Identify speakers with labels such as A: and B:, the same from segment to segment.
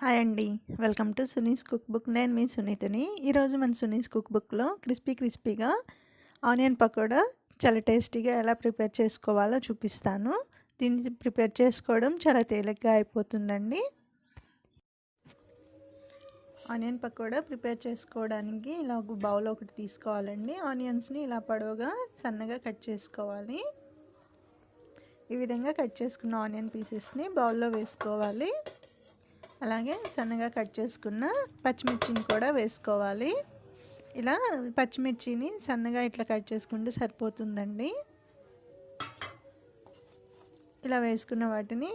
A: Hi అండి. Welcome to Suni's cook book. నేను మీ సునీతని. ఈరోజు మన సునీస్ కుక్ బుక్లో క్రిస్పీగా ఆనియన్ పకోడా చాలా టేస్టీగా ఎలా ప్రిపేర్ చేసుకోవాలో చూపిస్తాను. దీన్ని ప్రిపేర్ చేసుకోవడం చాలా తేలిగ్గా అయిపోతుందండి. ఆనియన్ పకోడా ప్రిపేర్ చేసుకోవడానికి ఇలా ఒక బౌల్ ఒకటి తీసుకోవాలండి. ఆనియన్స్ని ఇలా పొడవుగా సన్నగా కట్ చేసుకోవాలి. ఈ విధంగా కట్ చేసుకున్న ఆనియన్ పీసెస్ని బౌల్లో వేసుకోవాలి. అలాగే సన్నగా కట్ చేసుకున్న పచ్చిమిర్చిని కూడా వేసుకోవాలి. ఇలా పచ్చిమిర్చిని సన్నగా ఇట్లా కట్ చేసుకుంటే సరిపోతుందండి. ఇలా వేసుకున్న వాటిని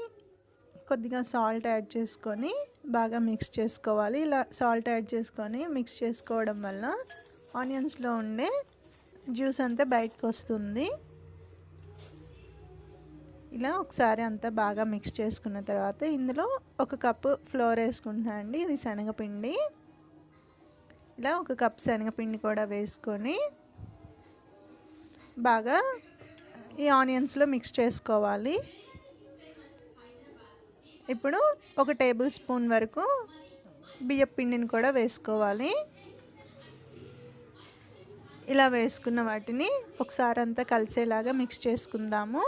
A: కొద్దిగా సాల్ట్ యాడ్ చేసుకొని బాగా మిక్స్ చేసుకోవాలి. ఇలా సాల్ట్ యాడ్ చేసుకొని మిక్స్ చేసుకోవడం వల్ల ఆనియన్స్లో ఉండే జ్యూస్ అంతా బయటకు వస్తుంది. ఇలా ఒకసారి అంతా బాగా మిక్స్ చేసుకున్న తర్వాత ఇందులో ఒక కప్పు ఫ్లోర్ వేసుకుంటున్నా అండి. ఇది శనగపిండి. ఇలా ఒక కప్ శనగపిండి కూడా వేసుకొని బాగా ఈ ఆనియన్స్లో మిక్స్ చేసుకోవాలి. ఇప్పుడు ఒక టేబుల్ స్పూన్ వరకు బియ్యపు పిండిని కూడా వేసుకోవాలి. ఇలా వేసుకున్న వాటిని ఒకసారి అంతా కలిసేలాగా మిక్స్ చేసుకుందాము.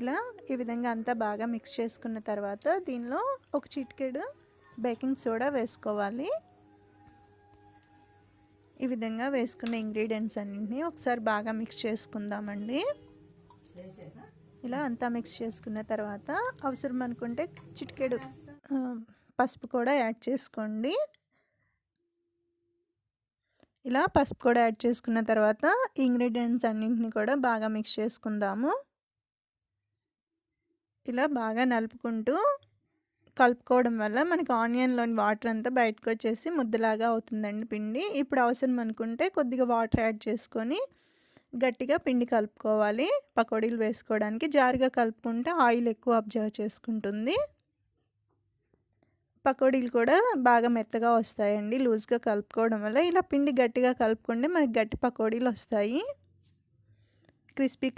A: ఇలా ఈ విధంగా అంతా బాగా మిక్స్ చేసుకున్న తర్వాత దీనిలో ఒక చిటికెడు బేకింగ్ సోడా వేసుకోవాలి. ఈ విధంగా వేసుకున్న ఇంగ్రీడియంట్స్ అన్నింటినీ ఒకసారి బాగా మిక్స్ చేసుకుందామండి. ఇలా అంతా మిక్స్ చేసుకున్న తర్వాత అవసరం అనుకుంటే చిటికెడు పసుపు కూడా యాడ్ చేసుకోండి. ఇలా పసుపు కూడా యాడ్ చేసుకున్న తర్వాత ఇంగ్రీడియంట్స్ అన్నింటినీ కూడా బాగా మిక్స్ చేసుకుందాము. ఇలా బాగా కలుపుకోవడం వల్ల మనకి ఆనియన్లోని వాటర్ అంతా బయటకు వచ్చేసి ముద్దలాగా అవుతుందండి పిండి. ఇప్పుడు అవసరం అనుకుంటే కొద్దిగా వాటర్ యాడ్ చేసుకొని గట్టిగా పిండి కలుపుకోవాలి. పకోడీలు వేసుకోవడానికి జారుగా కలుపుకుంటే ఆయిల్ ఎక్కువ అబ్జర్వ్ చేసుకుంటుంది. పకోడీలు కూడా బాగా మెత్తగా వస్తాయండి లూజ్గా కలుపుకోవడం వల్ల. ఇలా పిండి గట్టిగా కలుపుకుంటే మనకి గట్టి పకోడీలు వస్తాయి.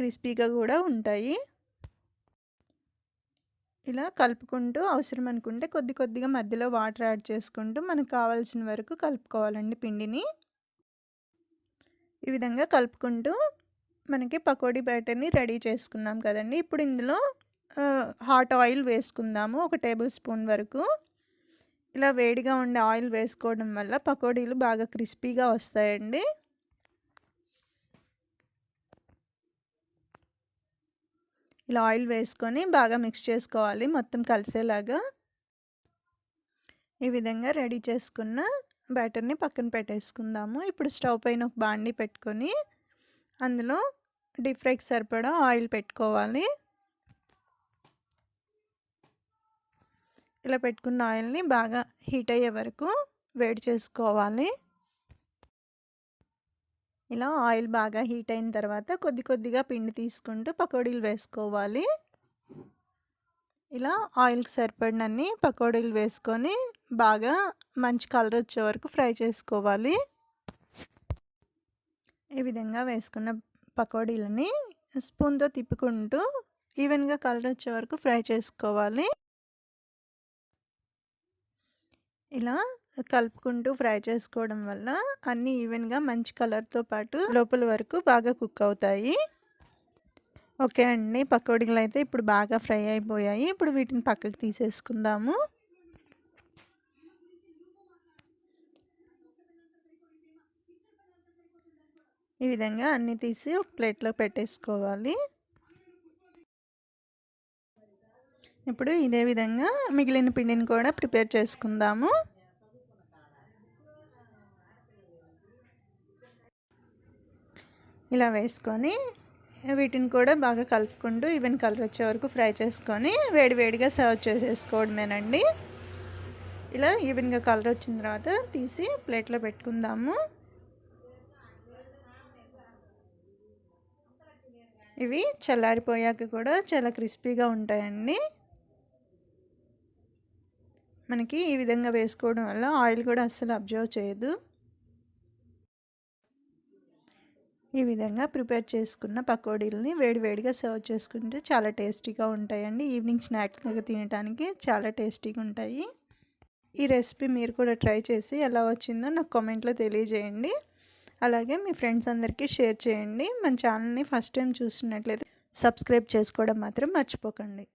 A: క్రిస్పీగా కూడా ఉంటాయి. ఇలా కలుపుకుంటూ అవసరం అనుకుంటే కొద్దిగా మధ్యలో వాటర్ యాడ్ చేసుకుంటూ మనకు కావాల్సిన వరకు కలుపుకోవాలండి పిండిని. ఈ విధంగా కలుపుకుంటూ మనకి పకోడీ బ్యాటర్ని రెడీ చేసుకున్నాం కదండి. ఇప్పుడు ఇందులో హాట్ ఆయిల్ వేసుకుందాము, ఒక టేబుల్ స్పూన్ వరకు. ఇలా వేడిగా ఉండే ఆయిల్ వేసుకోవడం వల్ల పకోడీలు బాగా క్రిస్పీగా వస్తాయండి. ఇలా ఆయిల్ వేసుకొని బాగా మిక్స్ చేసుకోవాలి మొత్తం కలిసేలాగా. ఈ విధంగా రెడీ చేసుకున్న బ్యాటర్ని పక్కన పెట్టేసుకుందాము. ఇప్పుడు స్టవ్ పైన ఒక బాండీ పెట్టుకొని అందులో డీప్ ఫ్రైకి సరిపడా ఆయిల్ పెట్టుకోవాలి. ఇలా పెట్టుకున్న ఆయిల్ని బాగా హీట్ అయ్యే వరకు వేడి చేసుకోవాలి. ఇలా ఆయిల్ బాగా హీట్ అయిన తర్వాత కొద్దిగా పిండి తీసుకుంటూ పకోడీలు వేసుకోవాలి. ఇలా ఆయిల్కి సరిపడినన్ని పకోడీలు వేసుకొని బాగా మంచి కలర్ వచ్చే వరకు ఫ్రై చేసుకోవాలి. ఈ విధంగా వేసుకున్న పకోడీలని స్పూన్తో తిప్పుకుంటూ ఈవెన్గా కలర్ వచ్చే వరకు ఫ్రై చేసుకోవాలి. ఇలా కలుపుకుంటూ ఫ్రై చేసుకోవడం వల్ల అన్నీ ఈవెన్గా మంచి కలర్తో పాటు లోపల వరకు బాగా కుక్ అవుతాయి. ఓకే అండి, పకోడీలు అయితే ఇప్పుడు బాగా ఫ్రై అయిపోయాయి. ఇప్పుడు వీటిని పక్కకు తీసేసుకుందాము. ఈ విధంగా అన్నీ తీసి ఒక ప్లేట్లో పెట్టేసుకోవాలి. ఇప్పుడు ఇదే విధంగా మిగిలిన పిండిని కూడా ప్రిపేర్ చేసుకుందాము. ఇలా వేసుకొని వీటిని కూడా బాగా కలుపుకుంటూ ఈవెన్ కలర్ వచ్చే వరకు ఫ్రై చేసుకొని వేడివేడిగా సర్వ్ చేసేసుకోవడమేనండి. ఇలా ఈవెన్గా కలర్ వచ్చిన తర్వాత తీసి ప్లేట్లో పెట్టుకుందాము. ఇవి చల్లారిపోయాక కూడా చాలా క్రిస్పీగా ఉంటాయండి. మనకి ఈ విధంగా వేసుకోవడం వల్ల ఆయిల్ కూడా అస్సలు అబ్జర్వ్ చేయదు. ఈ విధంగా ప్రిపేర్ చేసుకున్న పకోడీలని వేడివేడిగా సర్వ్ చేసుకుంటే చాలా టేస్టీగా ఉంటాయండి. ఈవినింగ్ స్నాక్గా తినడానికి చాలా టేస్టీగా ఉంటాయి. ఈ రెసిపీ మీరు కూడా ట్రై చేసి ఎలా వచ్చిందో నాకు కామెంట్లో తెలియజేయండి. అలాగే మీ ఫ్రెండ్స్ అందరికీ షేర్ చేయండి. మన ఛానల్ని ఫస్ట్ టైం చూస్తున్నట్లయితే సబ్స్క్రైబ్ చేసుకోవడం మాత్రం మర్చిపోకండి.